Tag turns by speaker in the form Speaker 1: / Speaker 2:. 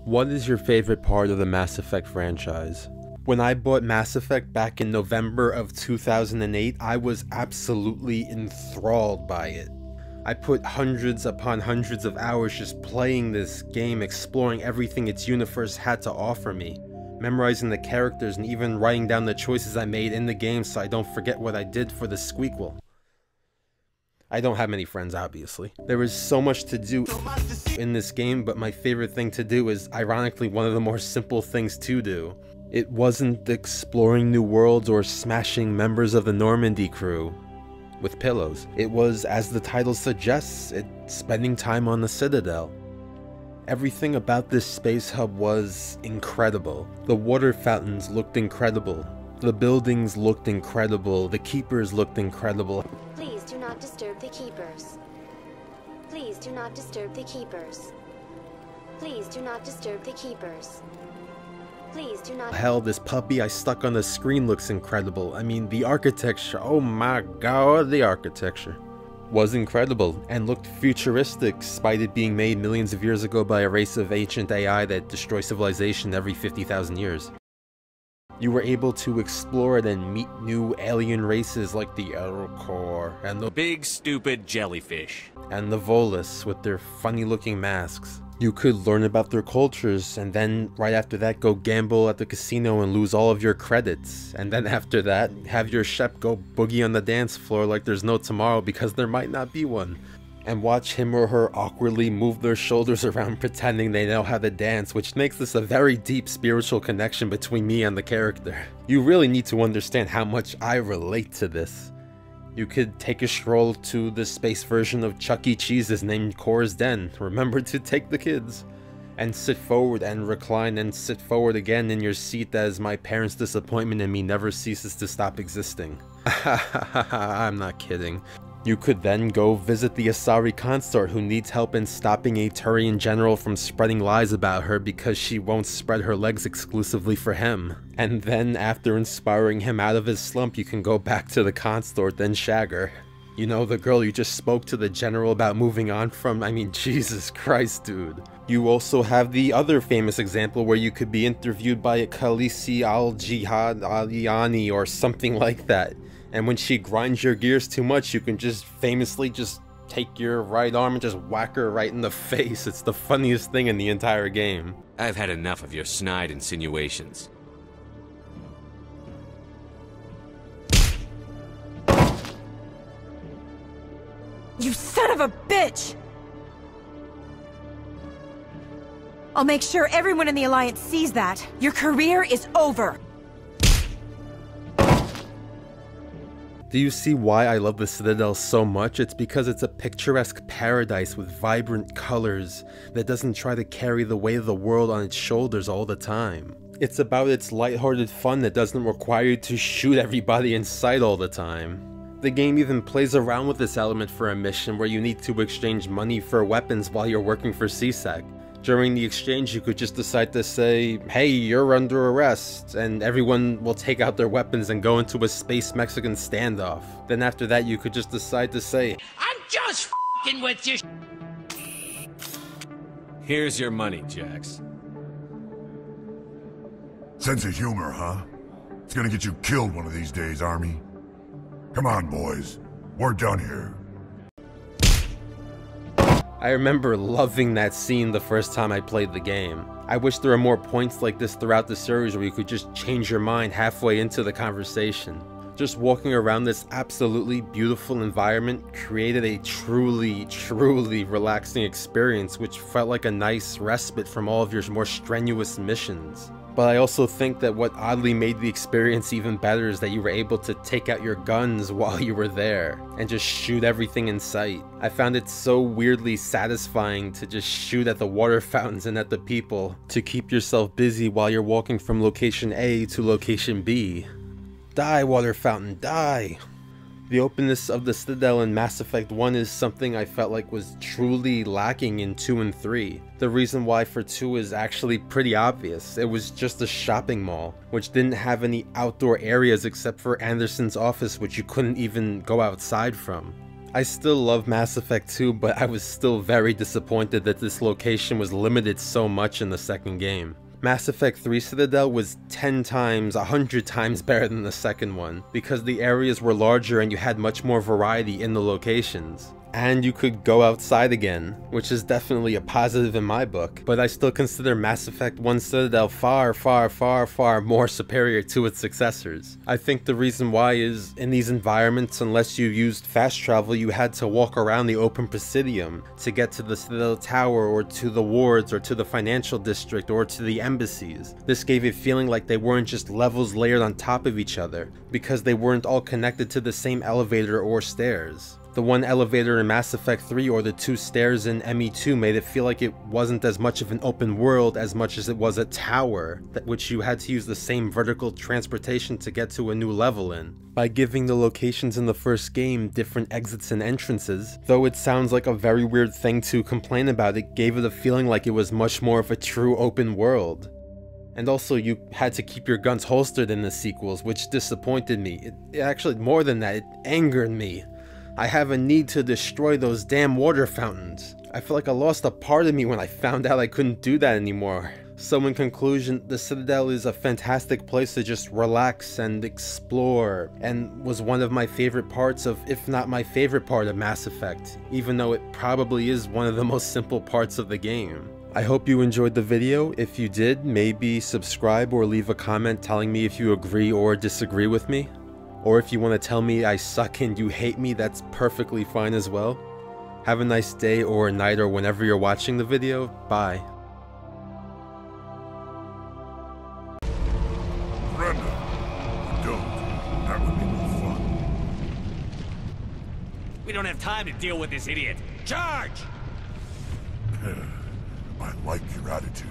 Speaker 1: What is your favorite part of the Mass Effect franchise? When I bought Mass Effect back in November of 2008, I was absolutely enthralled by it. I put hundreds upon hundreds of hours just playing this game, exploring everything its universe had to offer me, memorizing the characters and even writing down the choices I made in the game so I don't forget what I did for the squeakquel. I don't have many friends, obviously. There is so much to do in this game, but my favorite thing to do is ironically one of the more simple things to do. It wasn't exploring new worlds or smashing members of the Normandy crew with pillows. It was, as the title suggests, spending time on the Citadel. Everything about this space hub was incredible. The water fountains looked incredible. The buildings looked incredible. The keepers looked incredible.
Speaker 2: Please do not disturb the keepers. Please do not disturb the keepers. Please do not disturb the keepers. Please do not.
Speaker 1: Hell, this puppy I stuck on the screen looks incredible. I mean, the architecture, oh my god, the architecture was incredible and looked futuristic despite it being made millions of years ago by a race of ancient AI that destroy civilization every 50,000 years. You were able to explore it and meet new alien races like the Aerokor and the
Speaker 3: big stupid jellyfish
Speaker 1: and the Volus with their funny looking masks. You could learn about their cultures and then right after that go gamble at the casino and lose all of your credits, and then after that have your shep go boogie on the dance floor like there's no tomorrow because there might not be one, and watch him or her awkwardly move their shoulders around pretending they know how to dance, which makes this a very deep spiritual connection between me and the character. You really need to understand how much I relate to this. You could take a stroll to the space version of Chuck E. Cheese's named Cora's Den. Remember to take the kids. And sit forward and recline and sit forward again in your seat as my parents' disappointment in me never ceases to stop existing. I'm not kidding. You could then go visit the Asari consort who needs help in stopping a Turian general from spreading lies about her because she won't spread her legs exclusively for him. And then after inspiring him out of his slump, you can go back to the consort, then shag her. You know, the girl you just spoke to the general about moving on from? I mean, Jesus Christ, dude. You also have the other famous example where you could be interviewed by a Khaleesi al-Jihad al-Yani or something like that. And when she grinds your gears too much, you can just famously just take your right arm and just whack her right in the face. It's the funniest thing in the entire game.
Speaker 3: I've had enough of your snide insinuations.
Speaker 4: You son of a bitch! I'll make sure everyone in the Alliance sees that. Your career is over.
Speaker 1: Do you see why I love the Citadel so much? It's because it's a picturesque paradise with vibrant colors that doesn't try to carry the weight of the world on its shoulders all the time. It's about its lighthearted fun that doesn't require you to shoot everybody in sight all the time. The game even plays around with this element for a mission where you need to exchange money for weapons while you're working for CSEC. During the exchange, you could just decide to say, hey, you're under arrest, and everyone will take out their weapons and go into a space Mexican standoff. Then after that, you could just decide to say,
Speaker 5: I'm just f***ing with you.
Speaker 3: Here's your money, Jax.
Speaker 6: Sense of humor, huh? It's gonna get you killed one of these days, Army. Come on, boys. We're done here.
Speaker 1: I remember loving that scene the first time I played the game. I wish there were more points like this throughout the series where you could just change your mind halfway into the conversation. Just walking around this absolutely beautiful environment created a truly, truly relaxing experience which felt like a nice respite from all of your more strenuous missions. But I also think that what oddly made the experience even better is that you were able to take out your guns while you were there and just shoot everything in sight. I found it so weirdly satisfying to just shoot at the water fountains and at the people to keep yourself busy while you're walking from location A to location B. Die, water fountain, die! The openness of the Citadel in Mass Effect 1 is something I felt like was truly lacking in 2 and 3. The reason why for 2 is actually pretty obvious. It was just a shopping mall, which didn't have any outdoor areas except for Anderson's office, which you couldn't even go outside from. I still love Mass Effect 2, but I was still very disappointed that this location was limited so much in the second game. Mass Effect 3 Citadel was 10 times, 100 times better than the second one, because the areas were larger and you had much more variety in the locations. And you could go outside again, which is definitely a positive in my book, but I still consider Mass Effect 1 Citadel far more superior to its successors. I think the reason why is, in these environments, unless you used fast travel, you had to walk around the open Presidium to get to the Citadel Tower, or to the wards, or to the financial district, or to the embassies. This gave a feeling like they weren't just levels layered on top of each other, because they weren't all connected to the same elevator or stairs. The one elevator in Mass Effect 3 or the two stairs in ME2 made it feel like it wasn't as much of an open world as much as it was a tower, which you had to use the same vertical transportation to get to a new level in. By giving the locations in the first game different exits and entrances, though it sounds like a very weird thing to complain about, it gave it a feeling like it was much more of a true open world. And also, you had to keep your guns holstered in the sequels, which disappointed me. It actually, more than that, it angered me. I have a need to destroy those damn water fountains. I feel like I lost a part of me when I found out I couldn't do that anymore. So in conclusion, the Citadel is a fantastic place to just relax and explore, and was one of my favorite parts of, if not my favorite part of Mass Effect, even though it probably is one of the most simple parts of the game. I hope you enjoyed the video. If you did, maybe subscribe or leave a comment telling me if you agree or disagree with me. Or if you want to tell me I suck and you hate me, that's perfectly fine as well. Have a nice day or night or whenever you're watching the video. Bye.
Speaker 6: Brenda, don't. That would be no fun.
Speaker 5: We don't have time to deal with this idiot. Charge!
Speaker 6: I like your attitude.